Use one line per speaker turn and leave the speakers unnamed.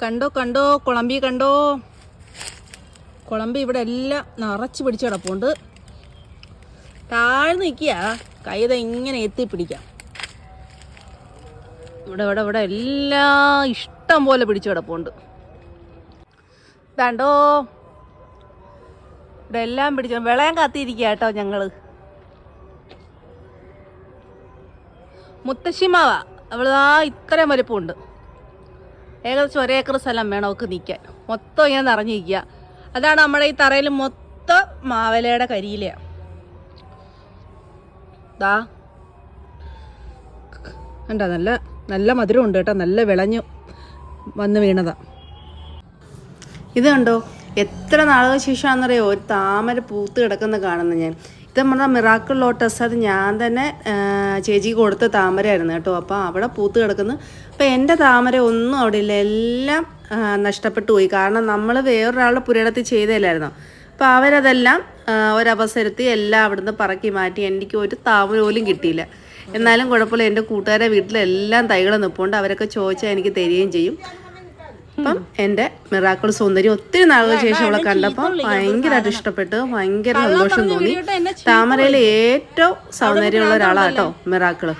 കണ്ടോ കണ്ടോ കുളമ്പി കണ്ടോ. കുളമ്പി ഇവിടെ എല്ലാം നിറച്ച് പിടിച്ച് കിടപ്പുണ്ട്. താഴ്ന്ന് നിൽക്കുക, കൈത ഇങ്ങനെ എത്തിപ്പിടിക്കാം. ഇവിടെ ഇവിടെ ഇവിടെ എല്ലാം ഇഷ്ടം പോലെ പിടിച്ച് കിടപ്പുണ്ട്. കണ്ടോ ഇവിടെ എല്ലാം പിടിച്ചു. വിളയാൻ കാത്തിരിക്കുക കേട്ടോ ഞങ്ങൾ. മുത്തശ്ശിമാവ അവളാ ഇത്രയും വലിപ്പമുണ്ട്. ഏകദേശം 1 ഏക്കർ സ്ഥലം വേണം അവൾക്ക് നിൽക്കാൻ. മൊത്തം ഇങ്ങനെ നിറഞ്ഞിരിക്കുക. അതാണ് നമ്മുടെ ഈ തറയിൽ മൊത്തം മാവലയുടെ കരിയിലയാണ്. ദാ കണ്ടോ, നല്ല നല്ല മധുരമുണ്ട് കേട്ടോ. നല്ല വിളഞ്ഞു വന്ന് വീണതാ. ഇത് കണ്ടോ, എത്ര നാളുകൾക്ക് ശേഷമാണെന്നറിയോ ഒരു താമര പൂത്ത് കിടക്കുന്ന കാണുന്നത് ഞാൻ. ഇത് നമ്മുടെ മിറാക്കിൾ ലോട്ടസ്. അത് ഞാൻ തന്നെ ചേച്ചിക്ക് കൊടുത്ത താമരയായിരുന്നു കേട്ടോ. അപ്പോൾ അവിടെ പൂത്ത് കിടക്കുന്നു. അപ്പോൾ എൻ്റെ താമര ഒന്നും അവിടെ ഇല്ല, എല്ലാം നഷ്ടപ്പെട്ടു പോയി. കാരണം നമ്മൾ വേറൊരാളുടെ പുരയിടത്തിൽ ചെയ്തതല്ലായിരുന്നു. അപ്പോൾ അവരതെല്ലാം ഒരവസരത്തിൽ എല്ലാം അവിടുന്ന് പറക്കി മാറ്റി. എനിക്ക് ഒരു താമര പോലും കിട്ടിയില്ല. എന്നാലും കുഴപ്പമില്ല, എൻ്റെ കൂട്ടുകാരെ വീട്ടിലെല്ലാം തൈകൾ നിൽപ്പുണ്ട്. അവരൊക്കെ ചോദിച്ചാൽ എനിക്ക് തരികയും ചെയ്യും. അപ്പം എൻ്റെ മിറാക്കിൾ സൗന്ദര്യം ഒത്തിരി നാളുകൾക്ക് ശേഷം അവളെ കണ്ടപ്പോൾ ഭയങ്കരമായിട്ട് ഇഷ്ടപ്പെട്ടു. ഭയങ്കര സന്തോഷം തോന്നി. താമരയിലെ ഏറ്റവും സൗന്ദര്യമുള്ള ഒരാളാട്ടോ മിറാക്കിൾ.